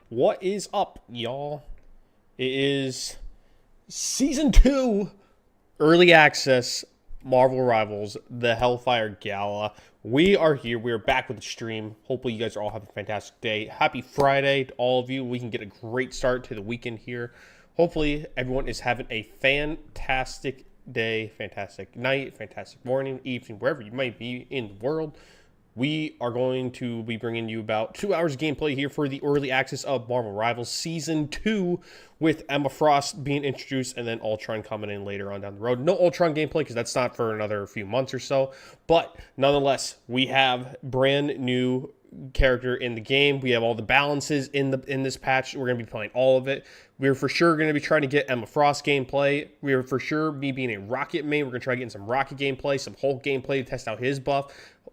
What is up, y'all? It is Season 2 Early Access Marvel Rivals, the Hellfire Gala. We are here. We are back with the stream. Hopefully, you guys are all having a fantastic day. Happy Friday to all of you. We can get a great start to the weekend here. Hopefully, everyone is having a fantastic day, fantastic night, fantastic morning, evening, wherever you might be in the world. We are going to be bringing you about 2 hours of gameplay here for the early access of Marvel Rivals Season 2 with Emma Frost being introduced and then Ultron coming in later on down the road. No Ultron gameplay because that's not for another few months or so. But nonetheless, we have brand new character in the game. We have all the balances in this patch. We're going to be playing all of it. We're for sure going to be trying to get Emma Frost gameplay. We're for sure, me being a Rocket main, we're going to try getting some Rocket gameplay, some Hulk gameplay to test out his buff.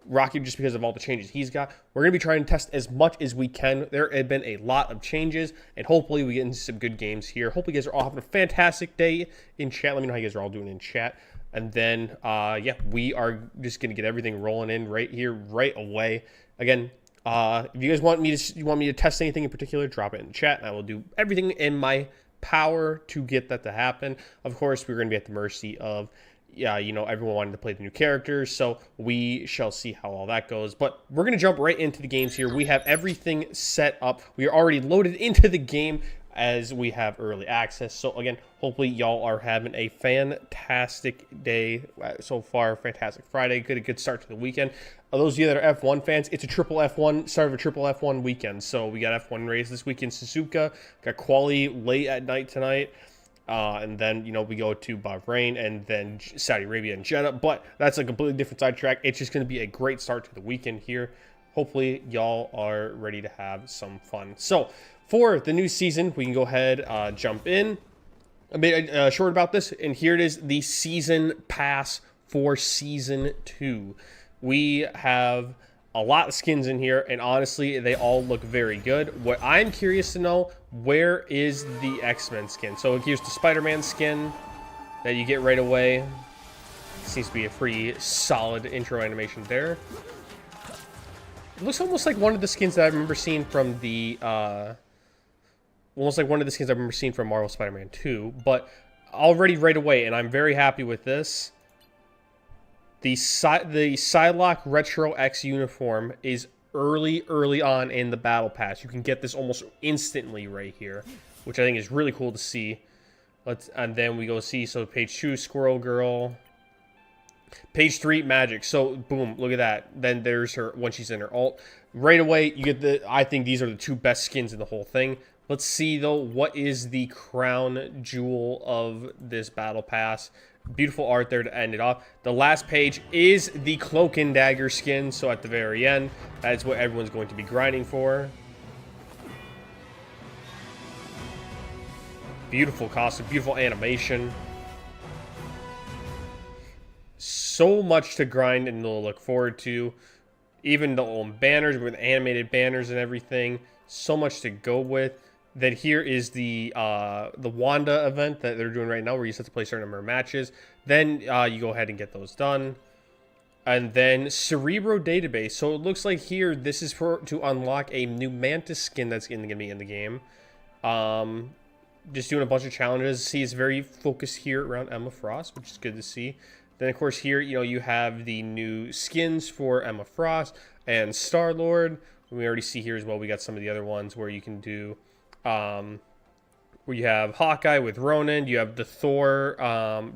Rocket, just because of all the changes he's got. We're going to be trying to test as much as we can. There have been a lot of changes, and hopefully we get into some good games here. Hopefully you guys are all having a fantastic day in chat. Let me know how you guys are all doing in chat. And then, yeah, we are just going to get everything rolling in right here, right away. Again, if you guys want me to test anything in particular, drop it in the chat, and I will do everything in my power to get that to happen. Of course, we're going to be at the mercy of, yeah, you know, everyone wanted to play the new characters, so we shall see how all that goes. But we're going to jump right into the games here. We have everything set up. We are already loaded into the game as we have early access. So again, hopefully y'all are having a fantastic day so far. Fantastic Friday. Good start to the weekend. Those of you that are F1 fans, it's a triple F1, start of a triple F1 weekend. So we got F1 race this weekend, Suzuka, got quali late at night tonight. And then, you know, we go to Bahrain and then Saudi Arabia and Jeddah. But that's a completely different sidetrack. It's just going to be a great start to the weekend here. Hopefully, y'all are ready to have some fun. So, for the new season, we can go ahead, jump in. A bit short about this. And here it is, the season pass for Season 2. We have a lot of skins in here, and honestly, they all look very good. What I'm curious to know, where is the X-Men skin? So here's the Spider-Man skin that you get right away. Seems to be a pretty solid intro animation there. It looks almost like one of the skins that I remember seeing from the, almost like one of the skins I remember seeing from Marvel Spider-Man 2, but already right away, and I'm very happy with this. The Psylocke Retro X uniform is early on in the Battle Pass. You can get this almost instantly right here, which I think is really cool to see. And then we go see, so page 2, Squirrel Girl. Page 3, Magic. So, boom, look at that. Then there's her, when she's in her ult. Right away, you get I think these are the two best skins in the whole thing. Let's see, though, what is the crown jewel of this Battle Pass. Beautiful art there to end it off. The last page is the Cloak and Dagger skin, so at the very end, that is what everyone's going to be grinding for. Beautiful costume, beautiful animation. So much to grind and to look forward to. Even the old banners with animated banners and everything. So much to go with. Then here is the Wanda event that they're doing right now, where you set to play a certain number of matches. Then you go ahead and get those done. And then Cerebro Database. So it looks like here this is to unlock a new Mantis skin that's going to be in the game. Just doing a bunch of challenges. See, it's very focused here around Emma Frost, which is good to see. Then of course here, you know, you have the new skins for Emma Frost and Star-Lord. We already see here as well. We got some of the other ones where you can do. Where you have Hawkeye with Ronan, you have the Thor,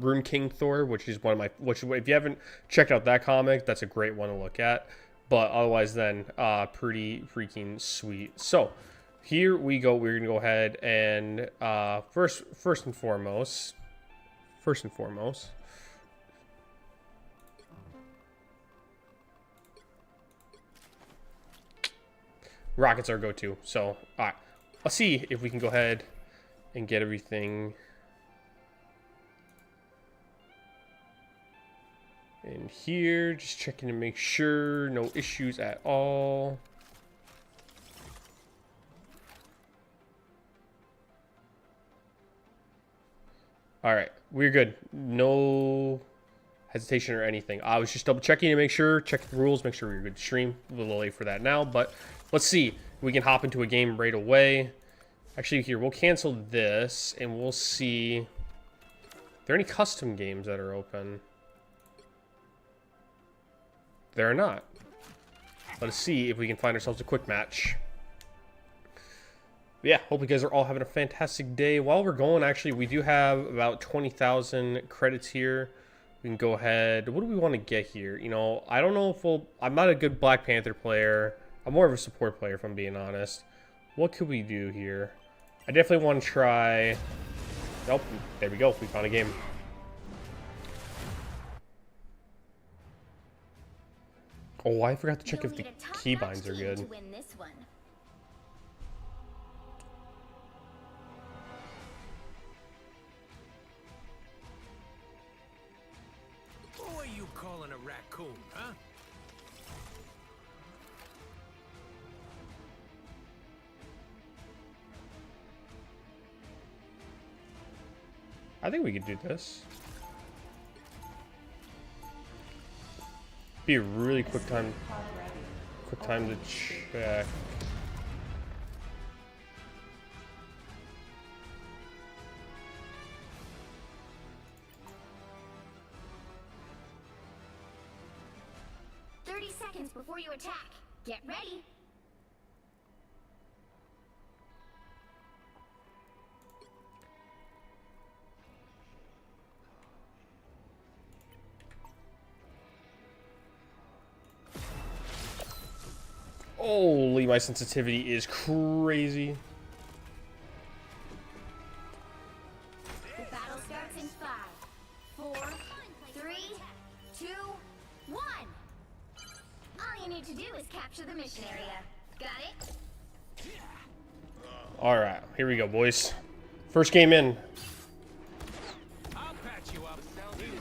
Rune King Thor, which is one of my, which if you haven't checked out that comic, that's a great one to look at. But otherwise, then pretty freaking sweet. So here we go. We're gonna go ahead and first and foremost, Rocket's our go-to. So all right. Let's see if we can go ahead and get everything in here. Just checking to make sure no issues at all. All right, we're good. No hesitation or anything. I was just double checking to make sure, check the rules, make sure we're good to stream. A little late for that now, but let's see. We can hop into a game right away. Actually, here, we'll cancel this, and we'll see... Are there any custom games that are open? There are not. Let us see if we can find ourselves a quick match. But yeah, hope you guys are all having a fantastic day. While we're going, actually, we do have about 20,000 credits here. We can go ahead. What do we want to get here? You know, I don't know if we'll... I'm not a good Black Panther player. I'm more of a support player, if I'm being honest. What could we do here? I definitely want to try... Nope. There we go. We found a game. Oh, I forgot to check if the keybinds are good. Who are you calling a raccoon, huh? I think we could do this. Be a really quick time to check. Before you attack, get ready. Holy, my sensitivity is crazy. The battle starts in 5, 4, 3, 2, 1. All you need to do is capture the mission area. Got it? Alright, here we go, boys. First game in. I'll patch you up. This is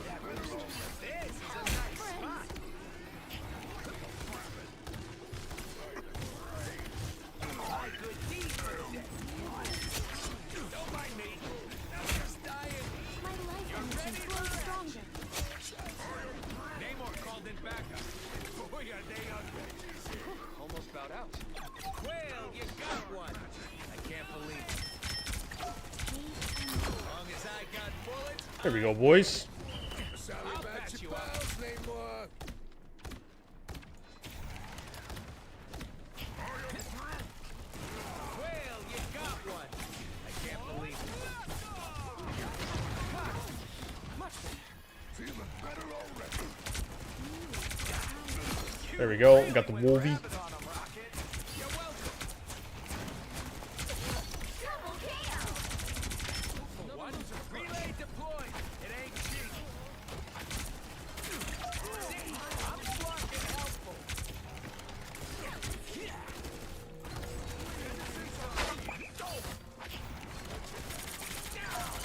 a nice spot. Good deed for the day. Don't mind me. I'm just dying. My life energy grows stronger. Namor called in backup. Boy, are they ugly. Almost about out. Well, you got one. I can't believe it. As long as I got bullets, There we go, boys. I'll patch you up. Namor. Well, you got one. I can't believe it. Much feeling better already. There we go. We got the Wolvie. Relay deployed. It ain't cheap. See, I'm fucking helpful.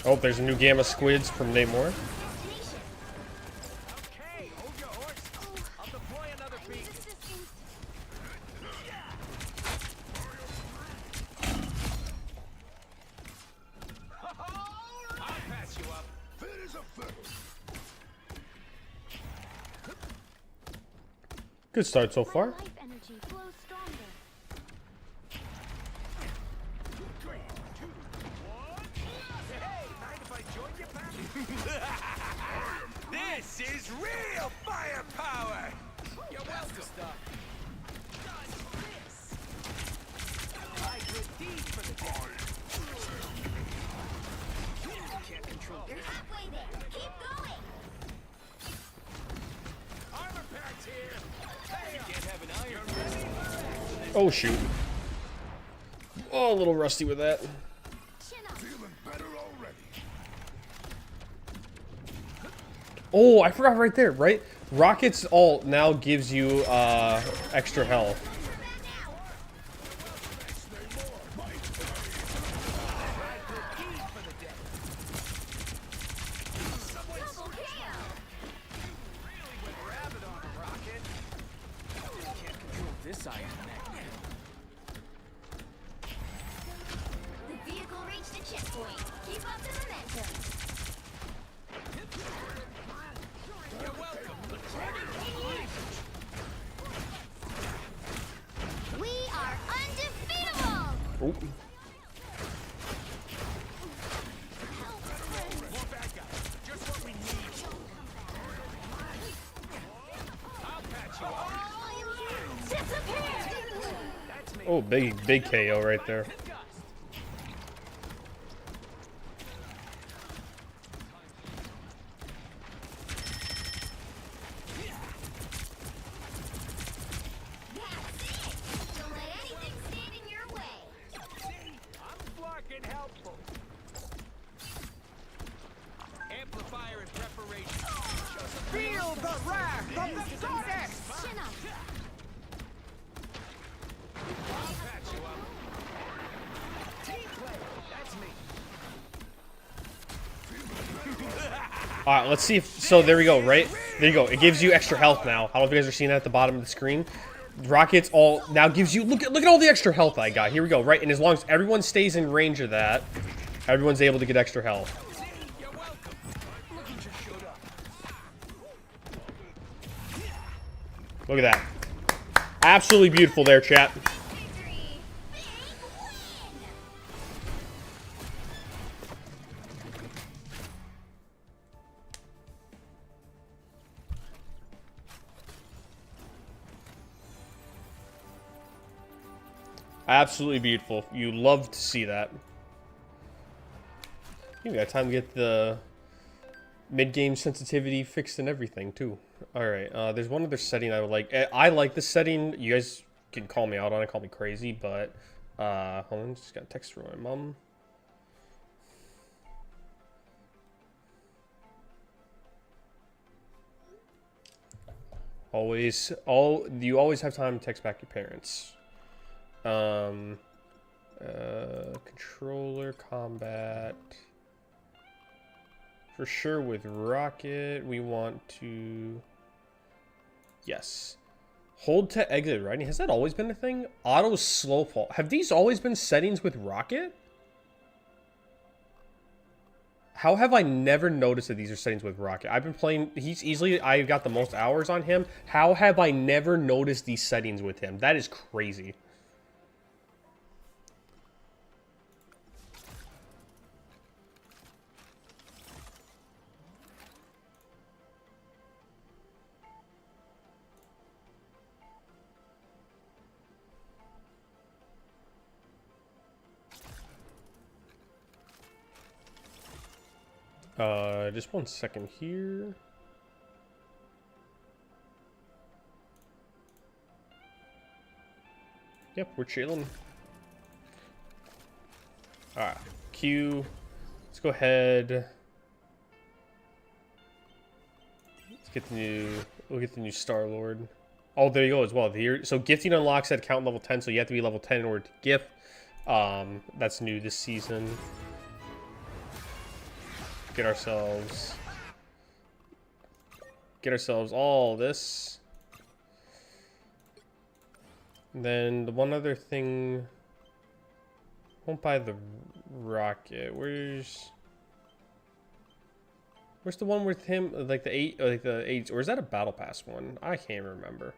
Oh, there's a new Gamma Squids from Namor. Okay, hold your horse. I'll deploy another beat. I'll patch you up. Fit as a fiddle. Good start so My far. life energy flows stronger. Hey, mind if I join you, Pat? This is real firepower! You're welcome. My good deed for the day. Can't control You're halfway there. Keep going. armor packs here. Hey, you can't have an iron. Ready for it? Oh, shoot. Oh, a little rusty with that. Chin up. Feeling better already. Oh, I forgot right there, right? Rocket's ult now gives you extra health. Double KO. Really went rabid on a rocket. Can't control this iron magnet. The vehicle reached a checkpoint. Keep up the momentum. You're welcome. We are undefeatable. Oh. Oh, big KO right there. Don't let anything stand in your way. I'm fucking helpful. Amplifier in preparation. Feel the wrath of the goddess! Chin up. I'll patch you up. Team play. That's me. All right, let's see if, so there we go, right? There you go. It gives you extra health now. I don't know if you guys are seeing that at the bottom of the screen. Rockets all now gives you, look at all the extra health I got. Here we go, right? And as long as everyone stays in range of that, everyone's able to get extra health. You're welcome. Look, you just showed up. Look at that. Absolutely beautiful there, chat. Victory. Big win. Absolutely beautiful. You love to see that. You got time to get the mid-game sensitivity fixed and everything, too. Alright, there's one other setting I would like. I like this setting. You guys can call me out on it, call me crazy, but... hold on, just got a text from my mom. You always have time to text back your parents. Controller combat. For sure with Rocket, we want to... Yes. Hold to exit riding. Has that always been a thing? Auto slow fall. Have these always been settings with Rocket? How have I never noticed that these are settings with Rocket? I've been playing... I've got the most hours on him. How have I never noticed these settings with him? That is crazy. Just 1 second here. Yep, we're chilling. Alright, Q. Let's go ahead. Let's get the new. We'll get the new Star-Lord. Oh, there you go as well. So gifting unlocks at count level 10, so you have to be level 10 in order to gift. That's new this season. Get ourselves all this. And then the one other thing, won't buy the rocket. Where's the one with him, like the 8, like the 8s, or is that a battle pass one? I can't remember.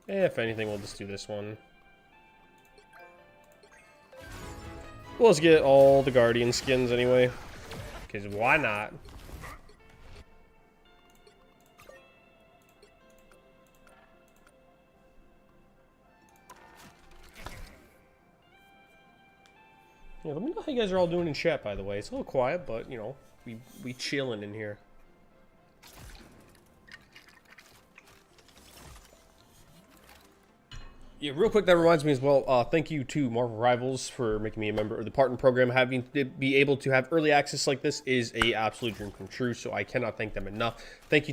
If anything, we'll just do this one. Well, let's get all the Guardian skins anyway. Because why not? Yeah, let me know how you guys are all doing in chat, by the way. It's a little quiet, but, you know, we chilling in here. Yeah, real quick, that reminds me as well, thank you to Marvel Rivals for making me a member of the partner program. Having to be able to have early access like this is a absolute dream come true, so I cannot thank them enough. Thank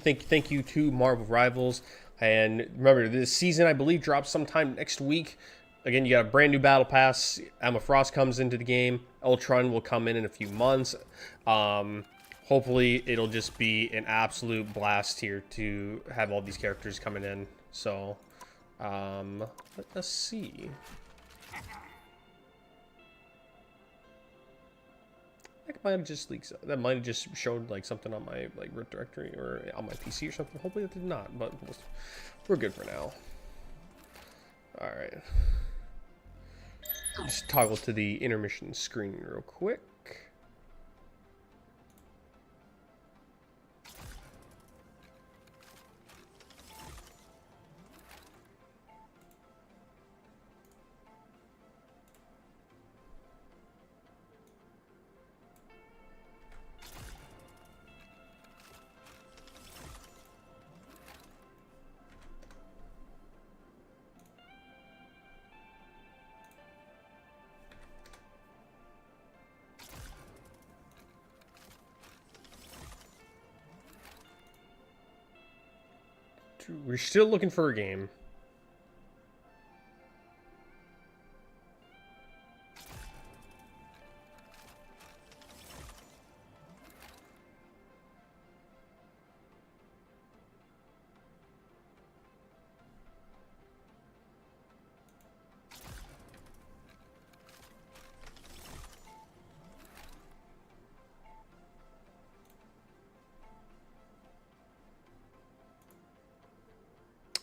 you to Marvel Rivals. And remember, this season, I believe, drops sometime next week. Again, you got a brand new battle pass. Emma Frost comes into the game. Ultron will come in a few months. Hopefully, it'll just be an absolute blast here to have all these characters coming in. So... let us see. That might have just leaked. That might have just showed like something on my like root directory or on my PC or something. Hopefully it did not, but we're good for now. All right. Just toggle to the intermission screen real quick. We're still looking for a game.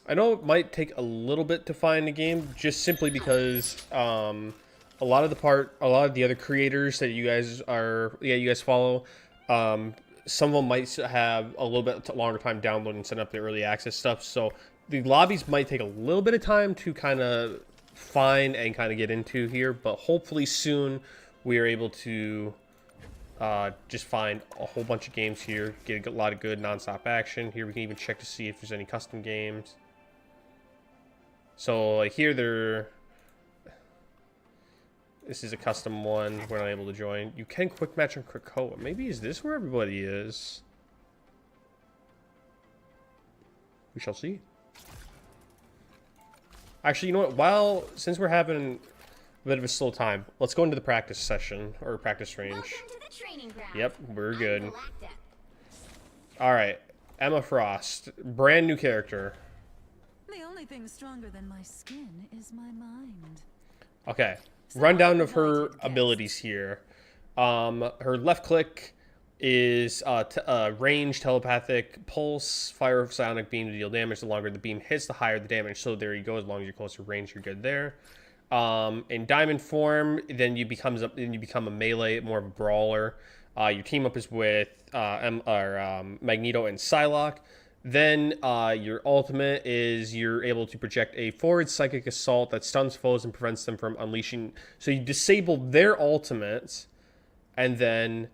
I know it might take a little bit to find a game, just simply because a lot of the other creators that you guys follow, some of them might have a little bit longer time downloading and setting up the early access stuff. So the lobbies might take a little bit of time to kind of find and kind of get into here, but hopefully soon we are able to just find a whole bunch of games here, get a lot of good non-stop action. Here we can even check to see if there's any custom games. So like here, this is a custom one. We're not able to join. You can quick match on Krakoa. Maybe is this where everybody is? We shall see. Actually, you know what? Since we're having a bit of a slow time, let's go into the practice session or practice range. Welcome to the training ground. Yep, we're good. I'm Galacta. All right, Emma Frost, brand new character. The only thing stronger than my skin is my mind. Okay, rundown of her abilities here. Her left click is range, telepathic, pulse, fire psionic beam to deal damage. The longer the beam hits, the higher the damage. So there you go. As long as you're close to range, you're good there. In diamond form, then you become a melee, more of a brawler. Your team up is with Magneto and Psylocke. Then your ultimate is you're able to project a forward psychic assault that stuns foes and prevents them from unleashing. So you disable their ultimates, and then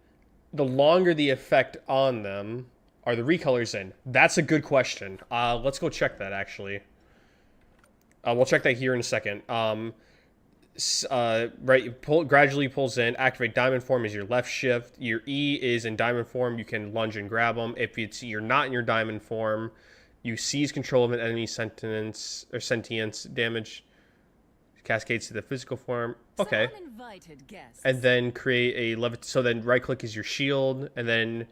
the longer the effect on them, are the recolors in? That's a good question. Let's go check that, actually. We'll check that here in a second. Right, gradually pulls in. Activate diamond form is your left shift. Your E is in diamond form. You can lunge and grab them. If you're not in your diamond form, you seize control of an enemy sentience damage cascades to the physical form. Okay. And then create a so then right click is your shield, and then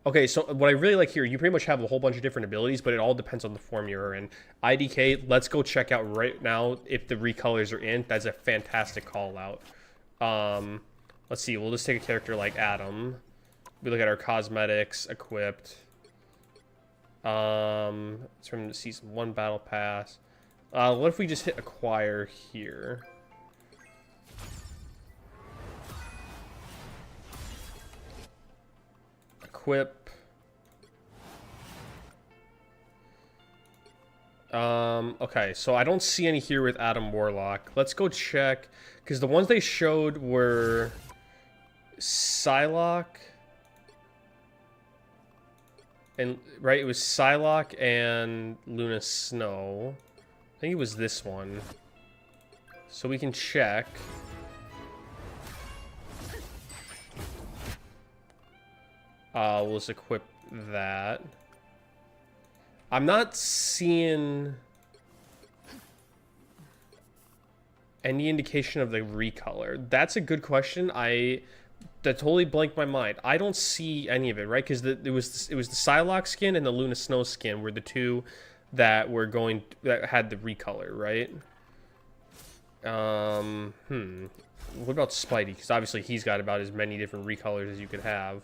okay, so what I really like here, you pretty much have a whole bunch of different abilities, but it all depends on the form you're in. IDK, let's go check out right now if the recolors are in. That's a fantastic call out. Let's see, we'll just take a character like Adam. We look at our cosmetics, equipped. It's from the Season 1 Battle Pass. What if we just hit acquire here? Equip. Okay, so I don't see any here with Adam Warlock. Let's go check, because the ones they showed were Psylocke. And, right, it was Psylocke and Luna Snow. I think it was this one. So we can check. We'll just equip that. I'm not seeing any indication of the recolor. That's a good question. That totally blanked my mind. I don't see any of it, right? Because it was the Psylocke skin and the Luna Snow skin were the two that had the recolor, right? What about Spidey? Because obviously he's got about as many different recolors as you could have.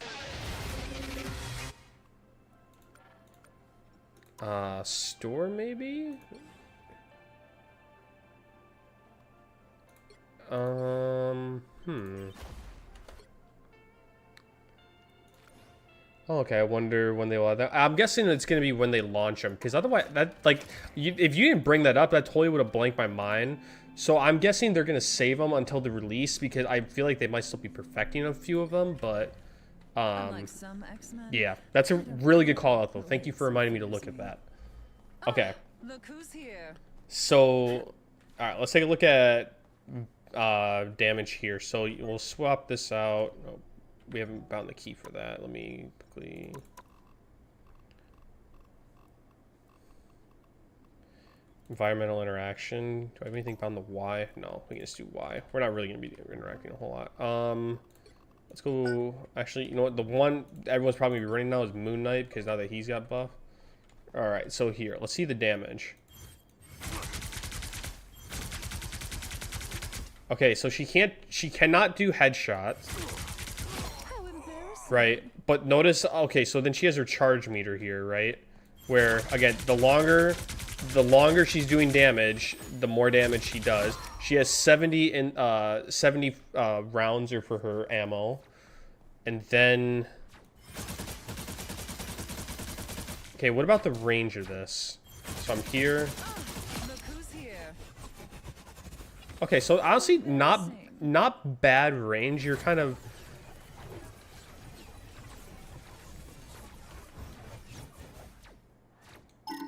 Store maybe? Oh, okay, I wonder when they will have that. I'm guessing it's going to be when they launch them, because otherwise, if you didn't bring that up, that totally would have blanked my mind. So I'm guessing they're going to save them until the release, because I feel like they might still be perfecting a few of them, but yeah, that's a really good call out, though. Thank you for reminding me to look at that. Okay. Look who's here. So, all right, let's take a look at damage here. So we'll swap this out. Oh, we haven't found the key for that. Let me quickly. Environmental interaction. Do I have anything found the Y? No, we can just do Y. We're not really going to be interacting a whole lot. Let's go. Actually, you know what? The one everyone's probably be running now is Moon Knight, because now that he's got buff. Alright, so here. Let's see the damage. Okay, so she cannot do headshots. How embarrassing. Right, but notice, okay, so then she has her charge meter here, right? Where, again, the longer she's doing damage, the more damage she does. She has 70 rounds for her ammo. And then... Okay, what about the range of this? So I'm here. Look who's here. Okay, so honestly, not bad range. You're kind of...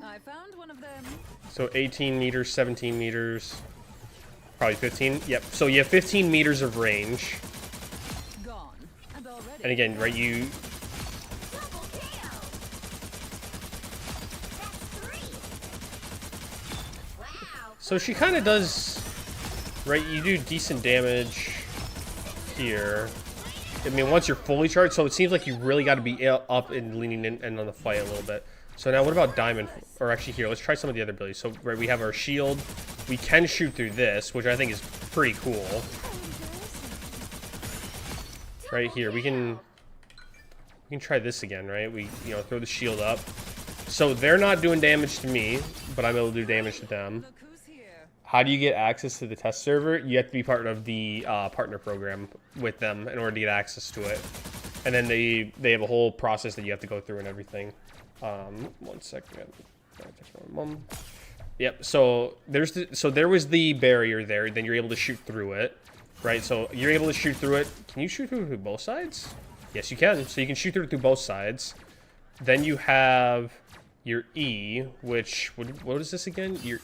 I found one of them. So 18 meters, 17 meters, probably 15. Yep. So you have 15 meters of range. Gone. And already. And again, right, you... Double kill. That's 3. Wow. So she kind of does... Right, you do decent damage here. I mean, once you're fully charged, so it seems like you really got to be up and leaning in and on the fight a little bit. So now what about Diamond? Or actually here, let's try some of the other abilities. So right, we have our shield. We can shoot through this, which I think is pretty cool. Right here, we can try this again, right? We, you know, throw the shield up. So they're not doing damage to me, but I'm able to do damage to them. Look who's here. How do you get access to the test server? You have to be part of the partner program with them in order to get access to it. And then they have a whole process that you have to go through and everything. 1 second. Yep. So there was the barrier there. Then you're able to shoot through it, right? So you're able to shoot through it. Can you shoot through both sides? Yes, you can. So you can shoot through both sides. Then you have your E, which what is this again? Your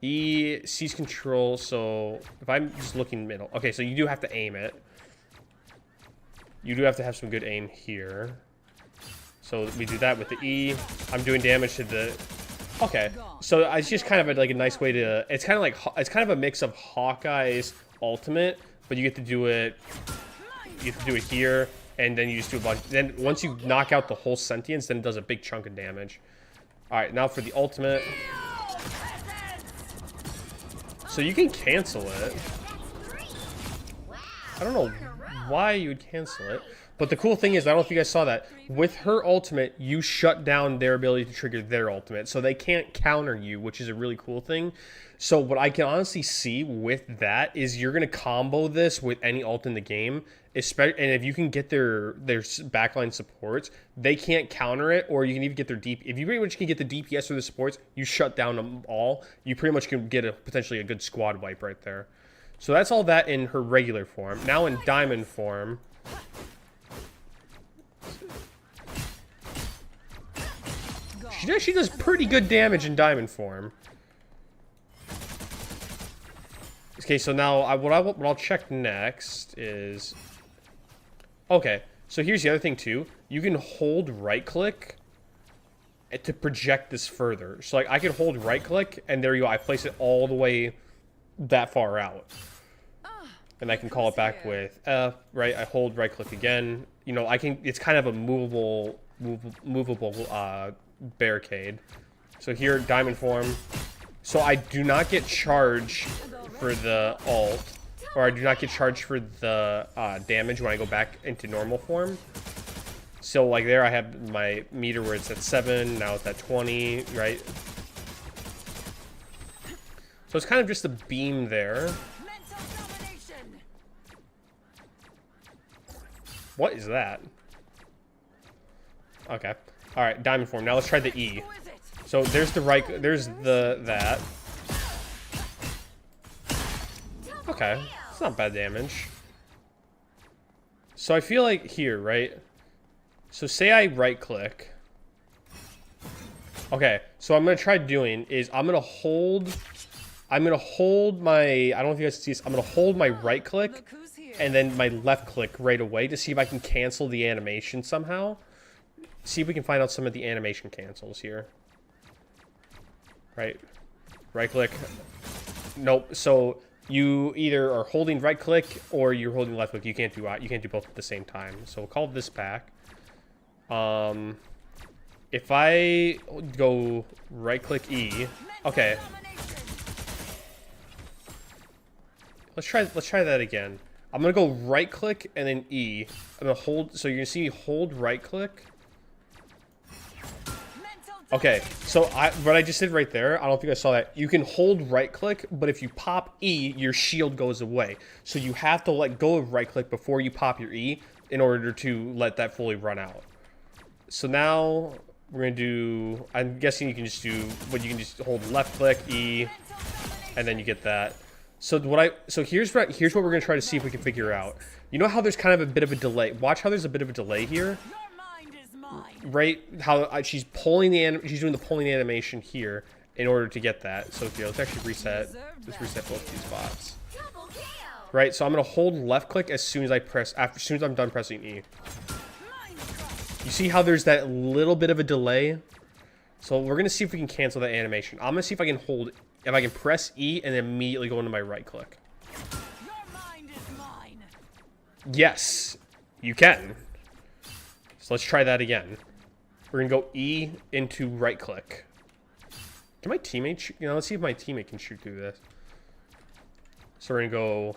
E sees control. So if I'm just looking middle, okay. So you do have to aim it. You do have to have some good aim here. So we do that with the E. I'm doing damage to the... Okay. So it's just kind of like a nice way to... It's kind of a mix of Hawkeye's ultimate, but you get to do it... You get to do it here, and then you just do a bunch... Then once you knock out the whole sentience, then it does a big chunk of damage. Alright, now for the ultimate. So you can cancel it. I don't know why you would cancel it. But the cool thing is, I don't know if you guys saw that, with her ultimate, you shut down their ability to trigger their ultimate. So they can't counter you, which is a really cool thing. So what I can honestly see with that is you're going to combo this with any ult in the game. And if you can get their backline supports, they can't counter it, or you can even get their DP. If you pretty much can get the DPS or the supports, you shut down them all. You pretty much can get potentially a good squad wipe right there. So that's all that in her regular form. Now in Diamond form... She does pretty good damage in Diamond form. Okay, so now what I'll check next is... Okay, so here's the other thing too. You can hold right-click to project this further. So like I can hold right-click, and there you go. I place it all the way that far out. And I can call it back with F, right? I hold right-click again. You know, I can... It's kind of a movable barricade. So here, Diamond form. So I do not get charged for the ult, or I do not get charged for the damage when I go back into normal form. So like there I have my meter where it's at 7, now it's at 20, right? So it's kind of just a beam there. What is that? Okay. All right, Diamond form. Now let's try the E. So there's that. Okay, it's not bad damage. So I feel like here, right? So say I right click. Okay, so I'm gonna try doing is I'm gonna hold my, I don't know if you guys see this, I'm gonna hold my right click and then my left click right away to see if I can cancel the animation somehow. See if we can find out some of the animation cancels here. Right. Right click. Nope. So you either are holding right click or you're holding left click. You can't do both at the same time. So we'll call this back. If I go right click E, okay. Let's try that again. I'm gonna go right click and then E. I'm gonna hold. So you're gonna see me hold right click. Okay, so what I just did right there, I don't think I saw that. You can hold right click, but if you pop E, your shield goes away. So you have to let go of right click before you pop your E in order to let that fully run out. So now we're gonna do, I'm guessing you can just do, but you can just hold left click, E, and then you get that. So here's what we're gonna try to see if we can figure out. You know how there's kind of a bit of a delay. Watch how there's a bit of a delay here. Right, how she's doing the pulling animation here in order to get that. So here, let's actually reset. Let's reset both these bots. Right, so I'm gonna hold left click as soon as as soon as I'm done pressing E. You see how there's that little bit of a delay? So we're gonna see if we can cancel that animation. I'm gonna see if I can press E and immediately go into my right click. Yes, you can. So let's try that again. We're gonna go E into right click. Can my teammate let's see if my teammate can shoot through this. So we're gonna go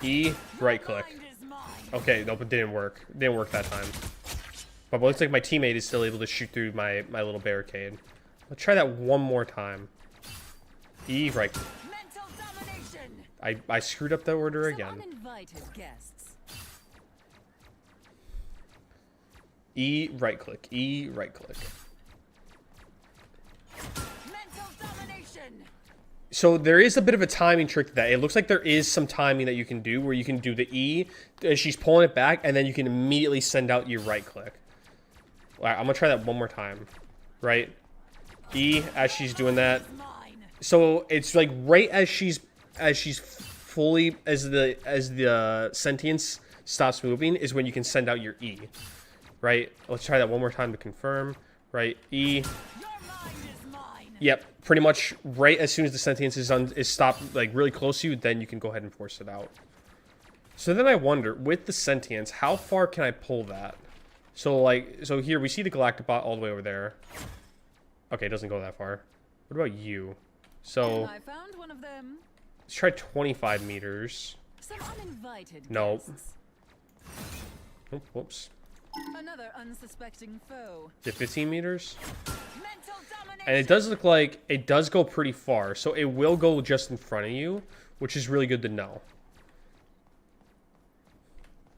E, right click. Okay, nope, it didn't work. It didn't work that time. But it looks like my teammate is still able to shoot through my little barricade. Let's try that one more time. E, right click. I screwed up the order again. E, right click. E, right click. So there is a bit of a timing trick to that. It looks like there is some timing that you can do where you can do the E as she's pulling it back, and then you can immediately send out your right click. All right, I'm gonna try that one more time. Right, E as she's doing that. So it's like right as she's fully as the sentience stops moving is when you can send out your E. Right, let's try that one more time to confirm. Right, E. Yep, pretty much right as soon as the sentience is stopped, like really close to you, then you can go ahead and force it out. So then I wonder, with the sentience, how far can I pull that? So here we see the galactic bot all the way over there. Okay, it doesn't go that far. What about you? So I found one of them. Let's try 25 meters. Some uninvited Nope. guests. Oh, whoops. Another unsuspecting foe. Did 15 meters? Mental domination. And it does look like it does go pretty far, so it will go just in front of you, which is really good to know.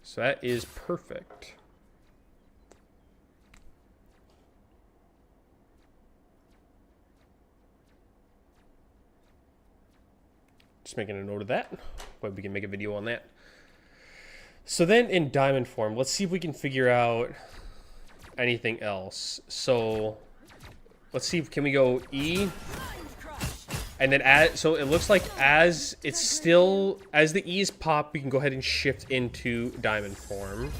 So that is perfect. Just making a note of that, but we can make a video on that. So then in diamond form, let's see if we can figure out anything else. So let's see, can we go E? And then so it looks like as the E's pop, we can go ahead and shift into diamond form.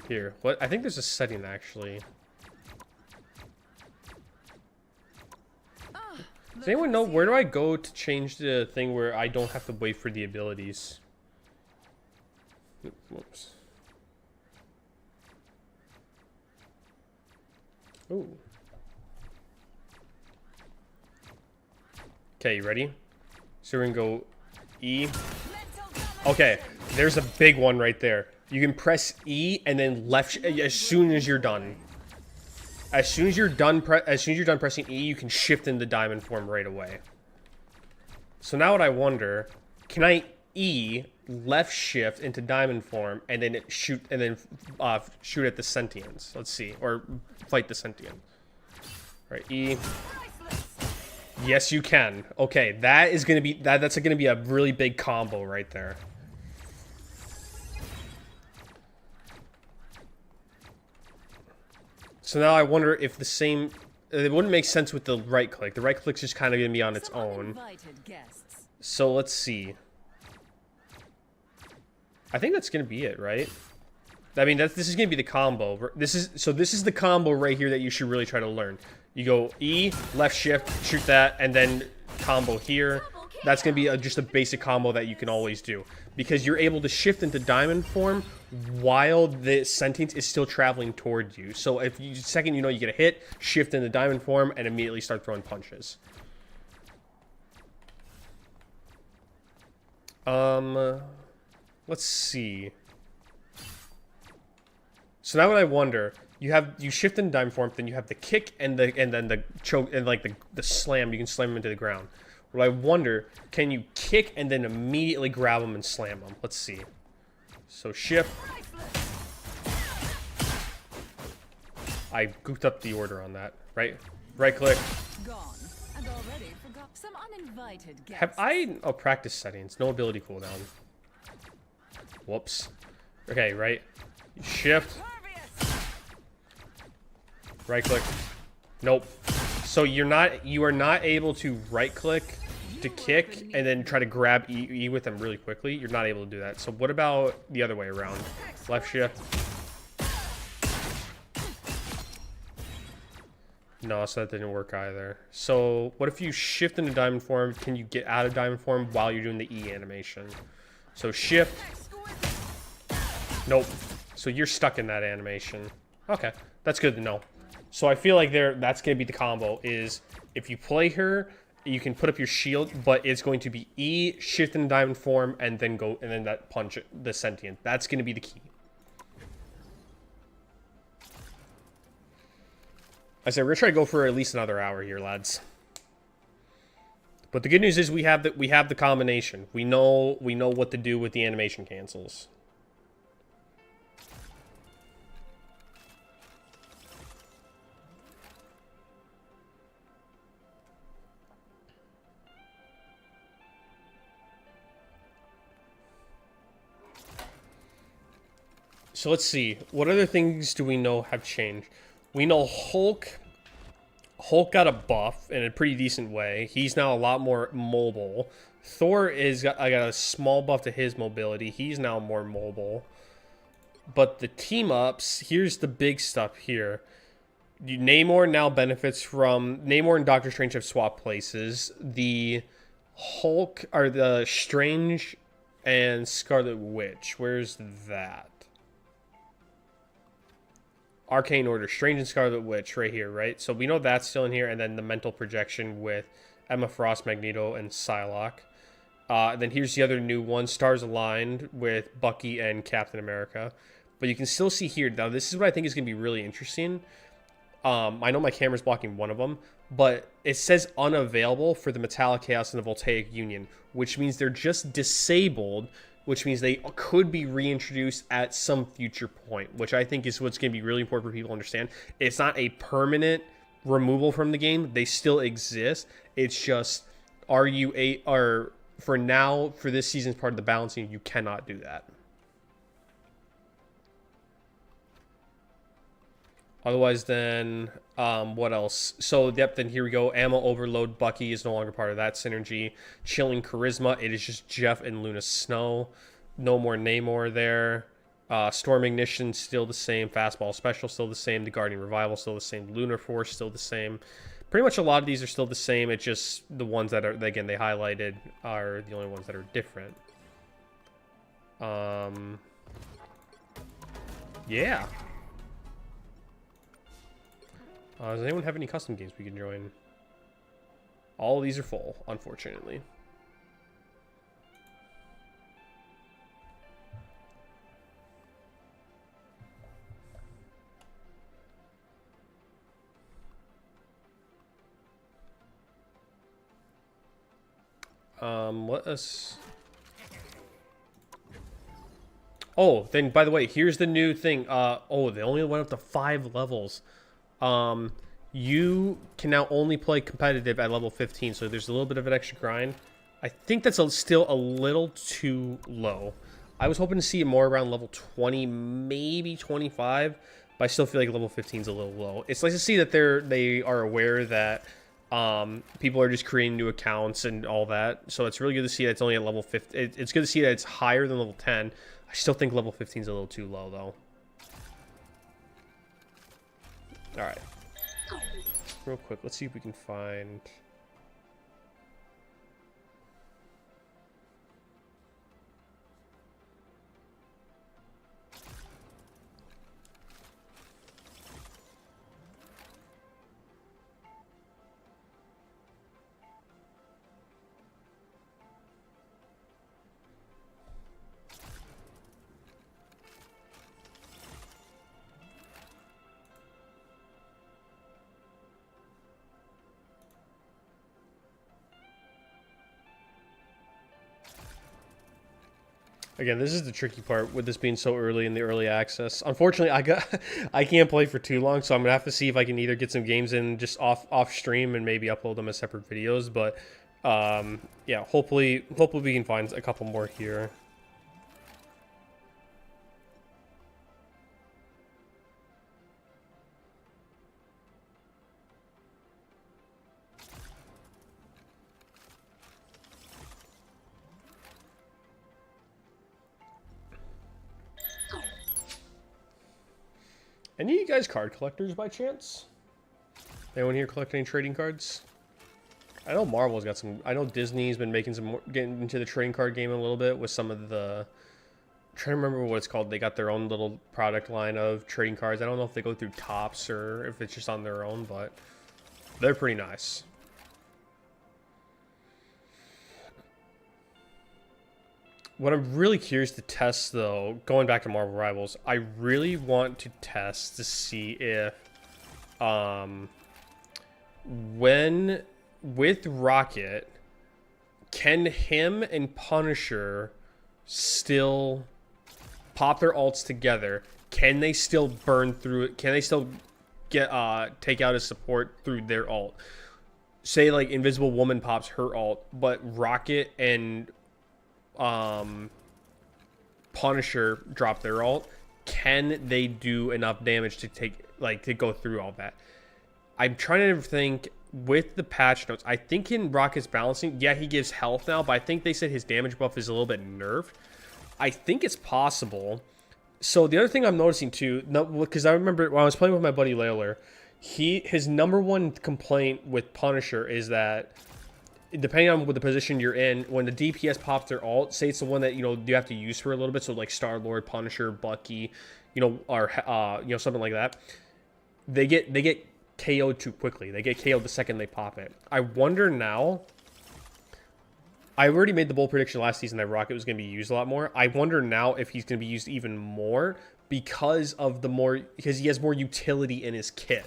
Here, what? I think there's a setting actually. Does anyone know where do I go to change the thing where I don't have to wait for the abilities? Whoops. Ooh. Okay, you ready? So we're gonna go E. Okay, there's a big one right there. You can press E and then left as soon as you're done. As soon as you're done pressing E, you can shift into diamond form right away. So now what I wonder, can I E left shift into diamond form and then shoot at the sentience? Let's see, or fight the sentient. Right, E. Yes, you can. Okay, that is gonna be that's gonna be a really big combo right there. So now I wonder if it wouldn't make sense with the right click. The right click's just kind of going to be on its own. So let's see. I think that's going to be it, right? I mean, this is gonna be the combo. This is the combo right here that you should really try to learn. You go E, left shift, shoot that, and then combo here. That's gonna be just a basic combo that you can always do because you're able to shift into diamond form while the sentient is still traveling towards you. So if you second you get a hit, shift into diamond form and immediately start throwing punches. Let's see. So now what I wonder, you shift in diamond form, then you have the kick and then the choke and like the slam. You can slam him into the ground. What I wonder, can you kick and then immediately grab him and slam him? Let's see. So shift. I goofed up the order on that. Right click. Gone. And already forgot some uninvited guests. Have I practice settings? No ability cooldown. Whoops. Okay, right. Shift. Right click. Nope. So you are not able to right click to kick and then try to grab E with them really quickly. You're not able to do that. So what about the other way around? Left shift. No, so that didn't work either. So what if you shift into diamond form? Can you get out of diamond form while you're doing the E animation? So shift. Nope. So you're stuck in that animation. Okay, that's good to know. So I feel like that's going to be the combo is if you play her, you can put up your shield, but it's going to be E, shift in diamond form, and then that punch the sentient. That's going to be the key. I said we're going to try to go for at least another hour here, lads. But the good news is we have the combination. We know what to do with the animation cancels. So let's see. What other things do we know have changed? We know Hulk got a buff in a pretty decent way. He's now a lot more mobile. Thor got a small buff to his mobility. He's now more mobile. But the team-ups, here's the big stuff here. Namor now benefits from... Namor and Doctor Strange have swapped places. The Hulk, or the Strange and Scarlet Witch. Where's that? Arcane Order, Strange and Scarlet Witch, right here, right? So we know that's still in here, and then the mental projection with Emma Frost, Magneto, and Psylocke. Then here's the other new one, Stars Aligned with Bucky and Captain America. But you can still see here, now this is what I think is going to be really interesting. I know my camera's blocking one of them, but it says unavailable for the Metallic Chaos and the Voltaic Union, which means they're just disabled, which means they could be reintroduced at some future point, which I think is what's going to be really important for people to understand. It's not a permanent removal from the game. They still exist. It's just, for now, for this season's part of the balancing, you cannot do that. Otherwise, then, what else? So, yep, then here we go. Ammo Overload. Bucky is no longer part of that synergy. Chilling Charisma. It is just Jeff and Luna Snow. No more Namor there. Storm Ignition still the same. Fastball Special still the same. The Guardian Revival still the same. Lunar Force still the same. Pretty much a lot of these are still the same. It's just the ones that are, again, they highlighted are the only ones that are different. Yeah. Does anyone have any custom games we can join? All of these are full, unfortunately. Let us... Oh, then, by the way, here's the new thing. Oh, they only went up to 5 levels. You can now only play competitive at level 15, so there's a little bit of an extra grind. I think that's still a little too low. I was hoping to see it more around level 20, maybe 25, but I still feel like level 15 is a little low. It's nice to see that they are aware that people are just creating new accounts and all that, so it's really good to see that it's only at level 15. It's good to see that it's higher than level 10. I still think level 15 is a little too low, though. All right. Real quick, let's see if we can find. Again, this is the tricky part with this being so early in the early access. Unfortunately, I can't play for too long, so I'm gonna have to see if I can either get some games in just off stream and maybe upload them as separate videos. But yeah, hopefully we can find a couple more here. Any of you guys card collectors by chance? Anyone here collecting trading cards? I know Marvel's got some. I know Disney's been making some more, getting into the trading card game a little bit with some of the. I'm trying to remember what it's called. They got their own little product line of trading cards. I don't know if they go through Tops or if it's just on their own, but they're pretty nice. What I'm really curious to test, though, going back to Marvel Rivals, I really want to test to see if, when with Rocket, can him and Punisher still pop their ults together? Can they still burn through it? Can they still get take out his support through their ult? Say like Invisible Woman pops her ult, but Rocket and Punisher drop their ult. Can they do enough damage to to go through all that? I'm trying to think with the patch notes. I think in Rocket's balancing, yeah, he gives health now, but I think they said his damage buff is a little bit nerfed. I think it's possible. So the other thing I'm noticing too, because I remember when I was playing with my buddy Layler, his number one complaint with Punisher is that depending on what the position you're in, when the DPS pops their ult, say it's the one that you have to use for a little bit, so like Star-Lord, Punisher, Bucky, or something like that, they get KO'd too quickly. They get KO'd the second they pop it. I wonder now. I already made the bold prediction last season that Rocket was going to be used a lot more. I wonder now if he's going to be used even more because he has more utility in his kit.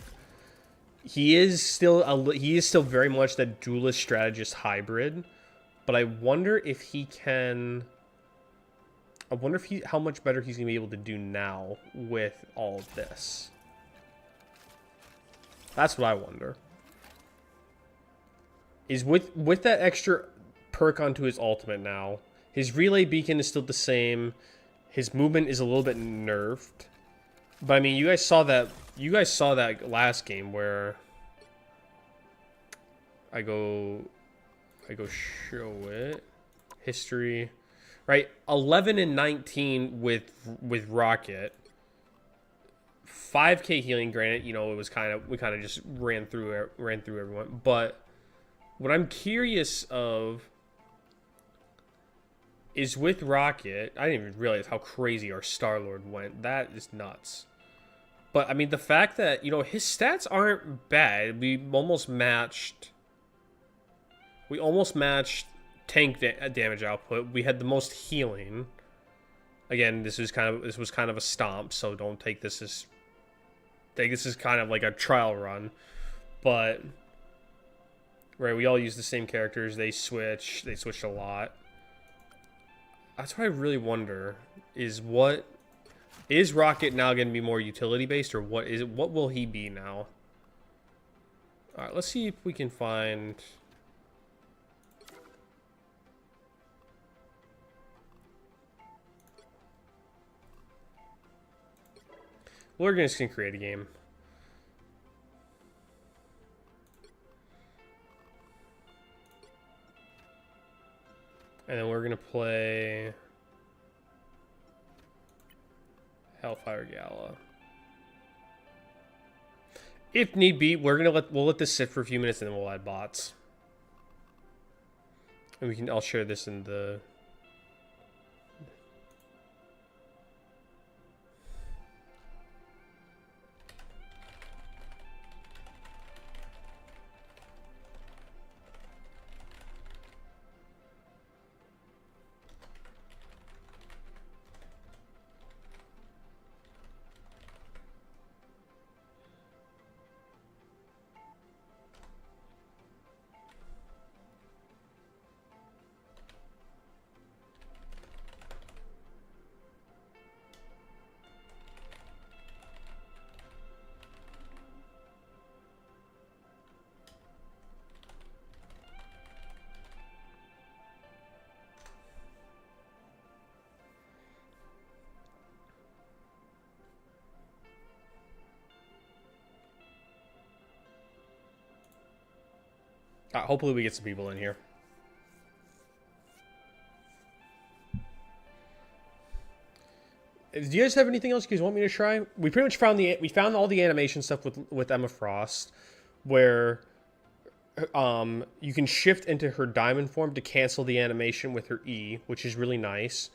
He is still very much that duelist strategist hybrid, but I wonder if he can. I wonder if how much better he's gonna be able to do now with all of this. That's what I wonder. Is with that extra perk onto his ultimate now, his relay beacon is still the same. His movement is a little bit nerfed. But I mean, you guys saw that last game where I go show it. History. Right? 11 and 19 with Rocket. 5k healing, granted, it was we kind of just ran through everyone, but what I'm curious of is with Rocket, I didn't even realize how crazy our Star-Lord went. That is nuts. But, I mean, the fact that, his stats aren't bad. We almost matched tank damage output. We had the most healing. Again, this was kind of a stomp, so don't take this as... this is kind of like a trial run. But, right, we all use the same characters. They switched a lot. That's what I really wonder, is Rocket now going to be more utility based, or what will he be now? All right, let's see if we can find. We're just going to create a game. And then we're going to play Hellfire Gala. If need be, we'll let this sit for a few minutes and then we'll add bots. And I'll share this in the... hopefully we get some people in here. Do you guys have anything else you guys want me to try? We pretty much found all the animation stuff with Emma Frost, where you can shift into her diamond form to cancel the animation with her E, which is really nice.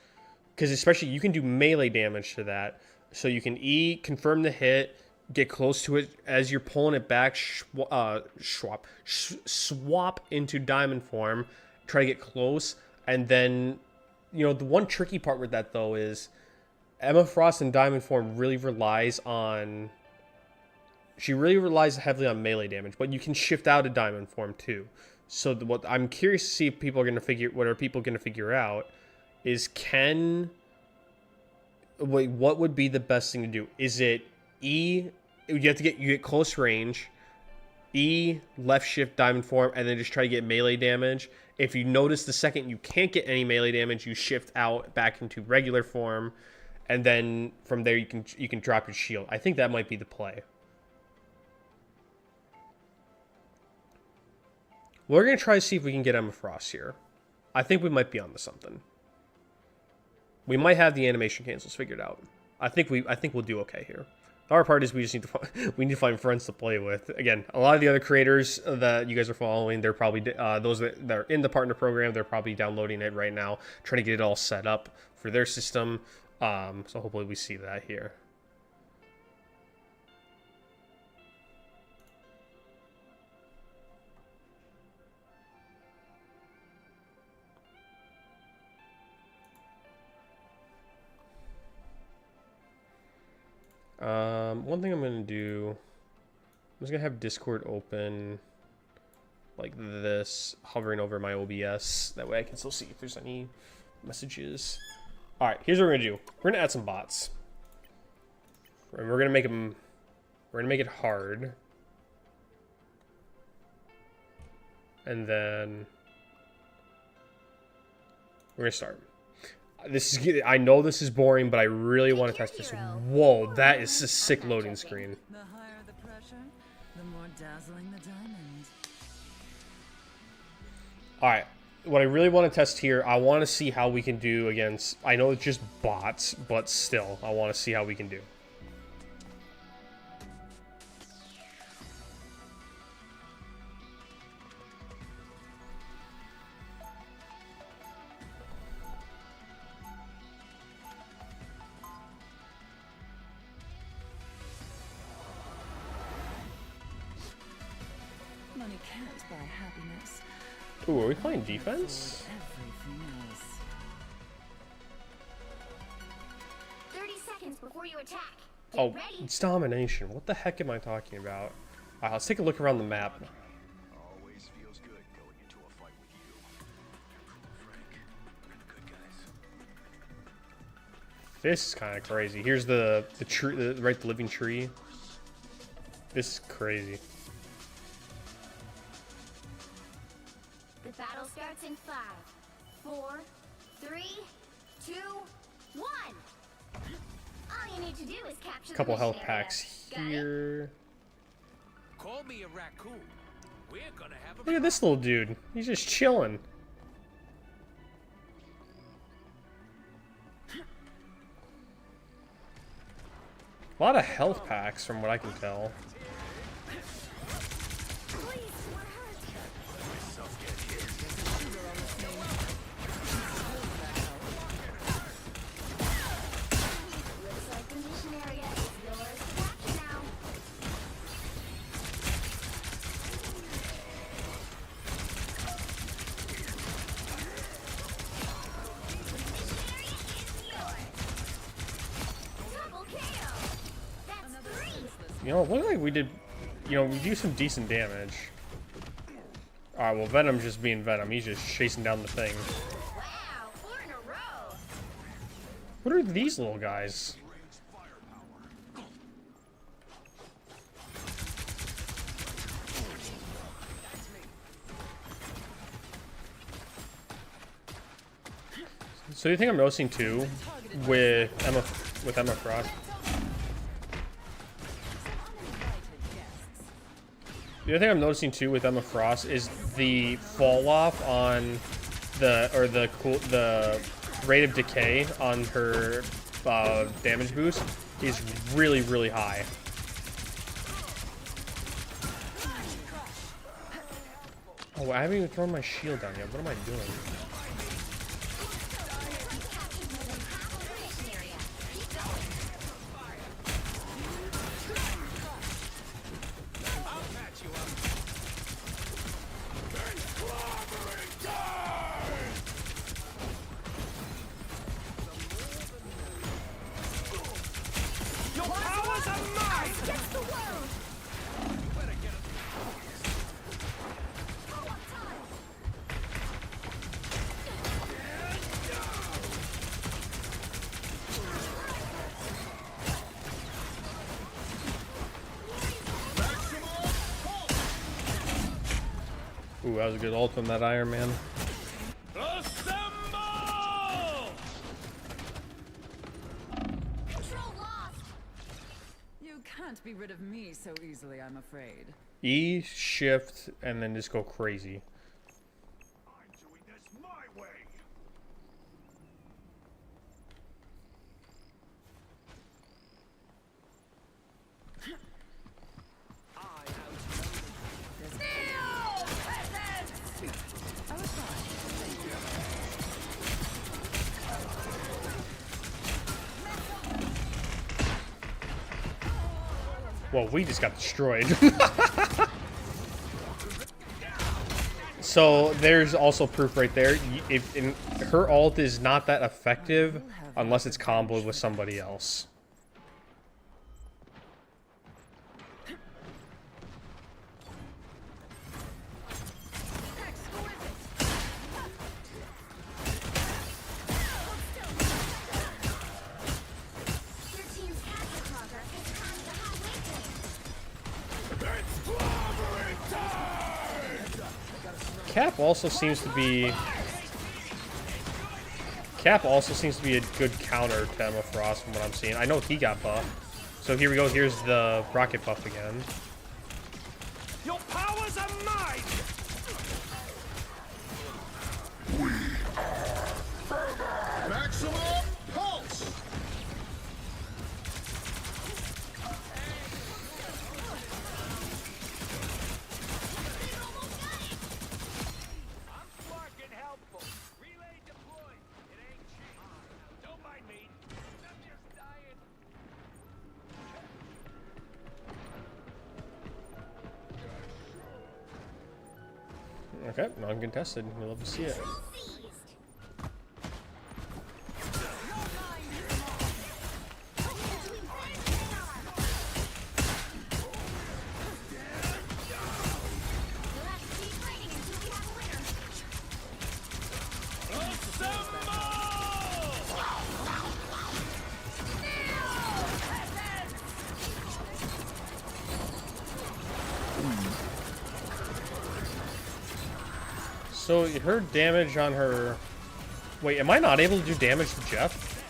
Because especially you can do melee damage to that. So you can E, confirm the hit, get close to it as you're pulling it back, swap into diamond form, try to get close, and then, you know, the one tricky part with that though is Emma Frost in diamond form really relies heavily on melee damage, but you can shift out of diamond form too. So what I'm curious to see if people are going to figure out is what would be the best thing to do? Is it E, you get close range, E, left shift diamond form, and then just try to get melee damage. If you notice the second you can't get any melee damage, you shift out back into regular form, and then from there you can drop your shield. I think that might be the play. We're gonna try to see if we can get Emma Frost here. I think we might be onto something. We might have the animation cancels figured out. I think we'll do okay here. The hard part is we just need to find friends to play with. Again, a lot of the other creators that you guys are following, they're probably those that are in the partner program. They're probably downloading it right now, trying to get it all set up for their system. So hopefully we see that here. One thing I'm going to do, I'm just going to have Discord open like this, hovering over my OBS. That way I can still see if there's any messages. All right, here's what we're going to do. We're going to add some bots. And we're going to make it hard. And then we're going to start. I know this is boring, but I really want to test this. Whoa, that is a sick loading screen. The higher the pressure, the more dazzling the diamond. Alright, what I really want to test here, I want to see how we can do against... I know it's just bots, but still, I want to see how we can do. Money can't buy happiness. Ooh, are we playing defense? Everything else. 30 seconds before you attack. Get Oh, ready. it's domination. What the heck am I talking about? Alright, let's take a look around the map. Always feels good going into a fight with you. Frank, we're the good guys. This is kind of crazy. Here's the tree, the living tree. This is crazy. The battle starts in 5, 4, 3, 2, 1. All you need to do is capture the Couple health mission area. packs Got it? here. Call me a raccoon. We're gonna have a Look at this little dude. He's just chilling. A lot of health packs from what I can tell. You know, it looked like we did, you know, we do some decent damage. Alright, well, Venom's just being Venom. He's just chasing down the thing. Wow, 4 in a row. What are these little guys? So you think I'm noticing too with Emma Frost? The other thing I'm noticing too with Emma Frost is the fall off on the rate of decay on her damage boost is really, really high. Oh, I haven't even thrown my shield down yet. What am I doing? Ooh, that was a good ult from that Iron Man. Assemble! Control lost. You can't be rid of me so easily, I'm afraid. E, shift, and then just go crazy. I'm doing this my way. I was fine. Well, we just got destroyed. So there's also proof right there. Her ult is not that effective unless it's comboed with somebody else. Your team's capture progress has crossed the highway lane. Cap also seems to be a good counter to Emma Frost from what I'm seeing. I know he got buffed. So here we go. Here's the rocket buff again. Your powers are mine! Maximum pulse! I'm fucking helpful. Relay deployed. It ain't cheap. Don't mind me. I'm just dying. Okay, non-contested. We love to see it. Control seized. You'll have to keep fighting until we have a winner. So her damage on her... Wait, am I not able to do damage to Jeff?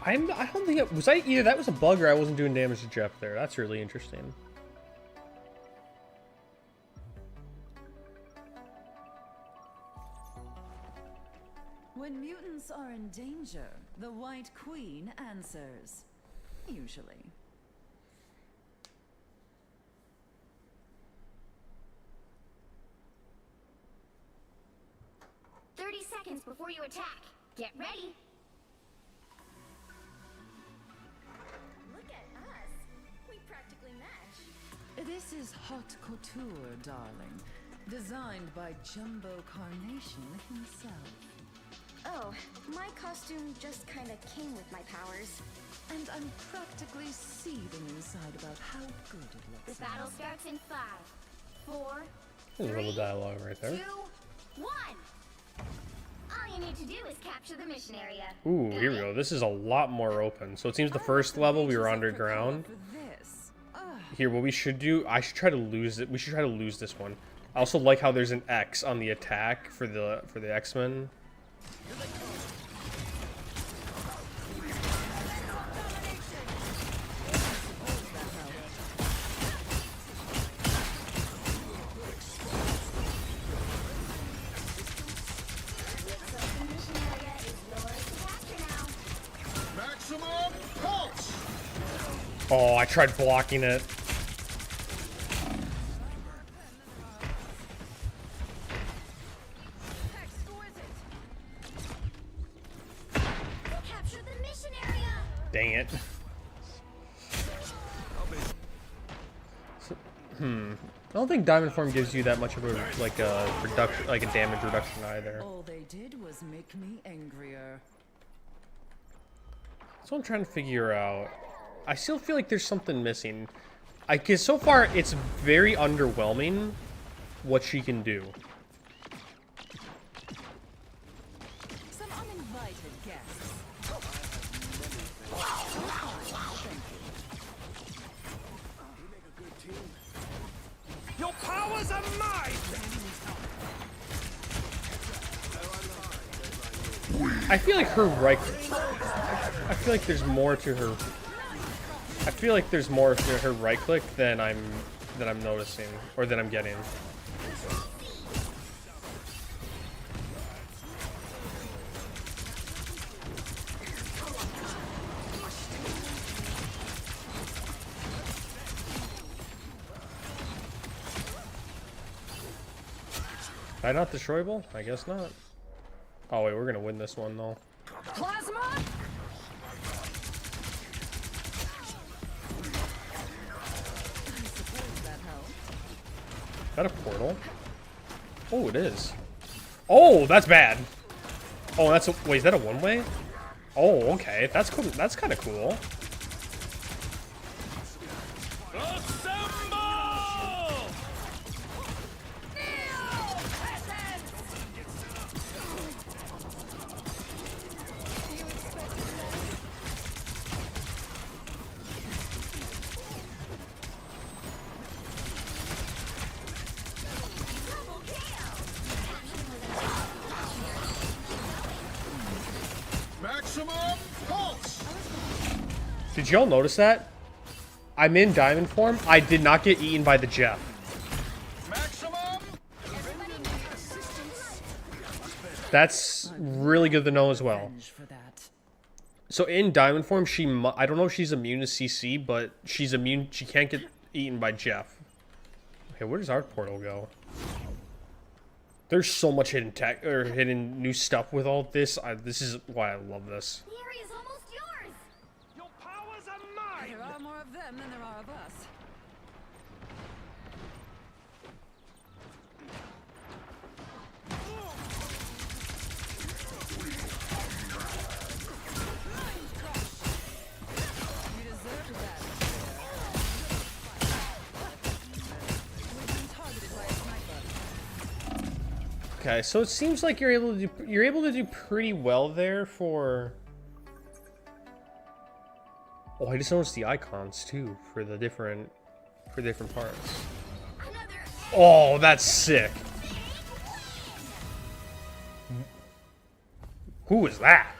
I don't think it... Was I... Either that was a bug or I wasn't doing damage to Jeff there. That's really interesting. When mutants are in danger, the White Queen answers. Usually. Seconds before you attack. Get ready. Look at us. We practically match. This is haute couture, darling. Designed by Jumbo Carnation himself. Oh, my costume just kind of came with my powers. And I'm practically seething inside about how good it The looks. battle starts in 5, 4, There's a little dialogue right 2, there. 1. All you need to do is capture the mission area. Ooh, here we go. This is a lot more open. So it seems the first level we were underground. For this. Ugh. Here, what we should do, I should try to lose it. We should try to lose this one. I also like how there's an X on the attack for the X-Men. The mission area is yours to capture now. Maximum pulse! Oh, I tried blocking it. Capture the mission area. Dang it. So, I don't think Diamond Form gives you that much of a like a reduction, like a damage reduction either. All they did was make me angrier. That's what I'm trying to figure out. I still feel like there's something missing. Cause so far it's very underwhelming what she can do. Some uninvited guests. Your powers are mine! I feel like her right. I feel like there's more to her. I feel like there's more to her right click than I'm noticing or than I'm getting. Am I not destroyable? I guess not. Oh wait, we're gonna win this one though. Plasma! Is that a portal? Oh, it is. Oh, that's bad. Oh, that's a, wait, is that a one-way? Oh, okay. That's cool. That's kind of cool. Assemble! Maximum pulse! Did y'all notice that? I'm in diamond form. I did not get eaten by the Jeff. Maximum! That's really good to know as well. Revenge for that. So in diamond form, I don't know if she's immune to CC, but she's immune. She can't get eaten by Jeff. Okay, where does our portal go? There's so much hidden tech or hidden new stuff with all this. This is why I love this. The area's almost yours. Your powers are mine! There are more of them than there are of us. You deserved that. We've been targeted by a sniper. Okay, so it seems like you're able to do pretty well there for. Oh, I just noticed the icons too for the different parts. Another. Oh, that's sick. Who is that?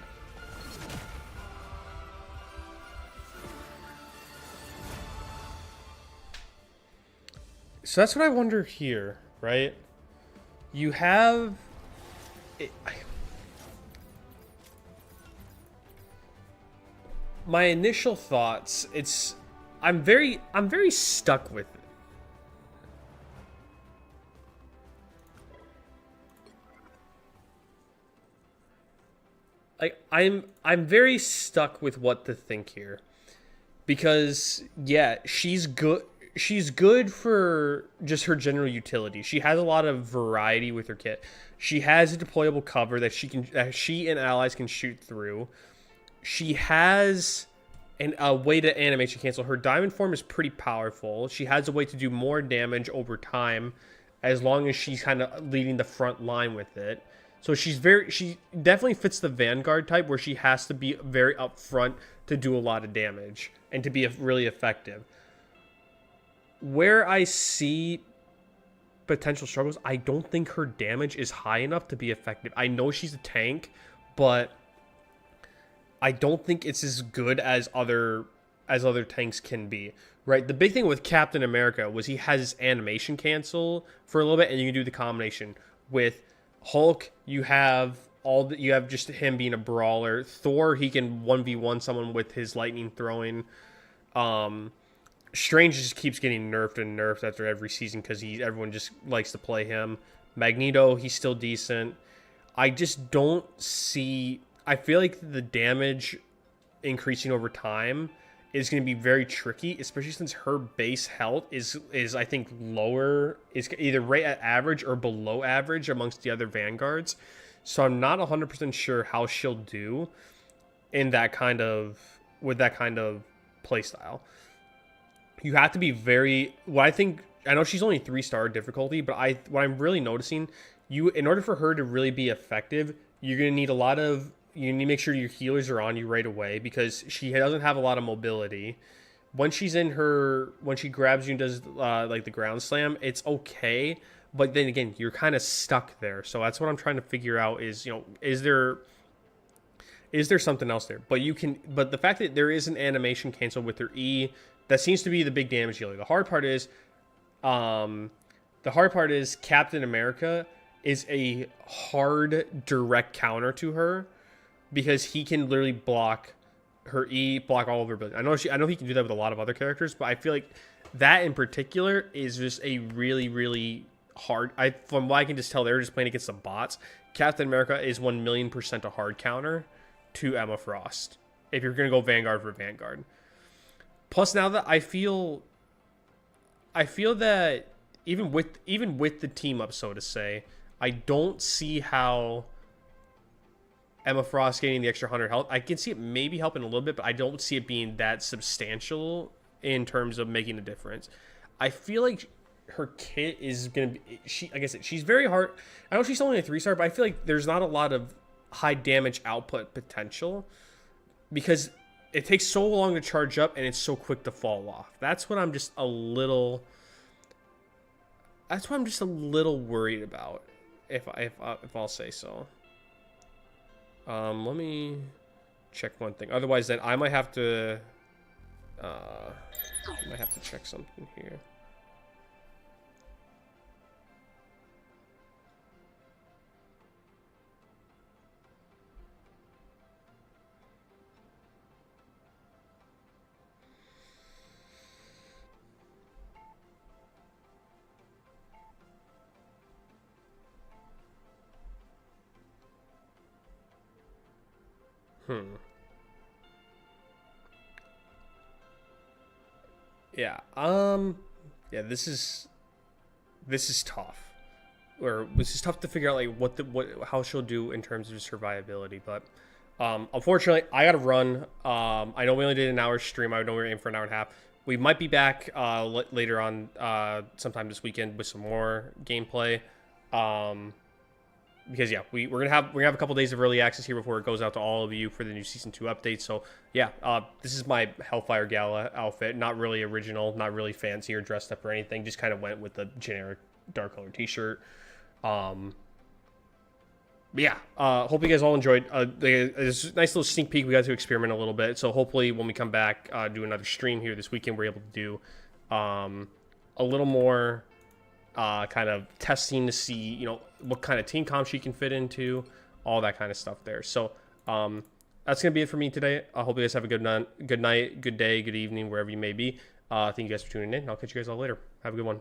So that's what I wonder here, right? You have my initial thoughts, I'm very stuck with it. Like I'm very stuck with what to think here. Because yeah, she's good. she's good for just her general utility. She has a lot of variety with her kit. She has a deployable cover that she and allies can shoot through. She has a way to animation cancel. Her diamond form is pretty powerful. She has a way to do more damage over time as long as she's kind of leading the front line with it. So she definitely fits the Vanguard type where she has to be very upfront to do a lot of damage and to be really effective. Where I see potential struggles, I don't think her damage is high enough to be effective. I know she's a tank, but I don't think it's as good as other tanks can be. Right? The big thing with Captain America was he has his animation cancel for a little bit, and you can do the combination. With Hulk, you have just him being a brawler. Thor, he can 1v1 someone with his lightning throwing. Strange just keeps getting nerfed and nerfed after every season because everyone just likes to play him. Magneto, he's still decent. I just don't see... I feel like the damage increasing over time is going to be very tricky, especially since her base health is I think lower, is either right at average or below average amongst the other Vanguards. So I'm not 100% sure how she'll do with that kind of playstyle. You have to be very... I know she's only 3-star difficulty, but what I'm really noticing, in order for her to really be effective, you're going to need you need to make sure your healers are on you right away because she doesn't have a lot of mobility. When she grabs you and does like the ground slam, it's okay. But then again, you're kind of stuck there. So that's what I'm trying to figure out is there something else there? But the fact that there is an animation cancel with her E, that seems to be the big damage dealer. The hard part is Captain America is a hard direct counter to her because he can literally block her E, block all of her abilities. I know he can do that with a lot of other characters, but I feel like that in particular is just a really, really hard... From what I can just tell, they're just playing against the bots. Captain America is 1,000,000% a hard counter to Emma Frost if you're going to go Vanguard for Vanguard. Plus, now that I feel that even with the team up, so to say, I don't see how Emma Frost getting the extra 100 health. I can see it maybe helping a little bit, but I don't see it being that substantial in terms of making a difference. I feel like her kit is going to be... Like I said, she's very hard. I know she's only a 3-star, but I feel like there's not a lot of high damage output potential because it takes so long to charge up and it's so quick to fall off. That's what I'm just a little worried about, if I'll say so. Let me check one thing. Otherwise, then I might have to check something here. Yeah. Yeah, this is tough. Or this is tough to figure out like how she'll do in terms of survivability, but unfortunately I gotta run. I know we only did an hour stream. I know we were aiming for an hour and a half. We might be back later on sometime this weekend with some more gameplay. Because yeah, we're gonna have a couple days of early access here before it goes out to all of you for the new season 2 update. So yeah, this is my Hellfire Gala outfit. Not really original, not really fancy or dressed up or anything. Just kind of went with the generic dark color t-shirt. But yeah, hope you guys all enjoyed. This nice little sneak peek. We got to experiment a little bit. So hopefully when we come back, do another stream here this weekend, we're able to do a little more kind of testing to see, what kind of team comp she can fit into, all that kind of stuff there. So that's going to be it for me today. I hope you guys have a good night, good day, good evening, wherever you may be. Thank you guys for tuning in. I'll catch you guys all later. Have a good one.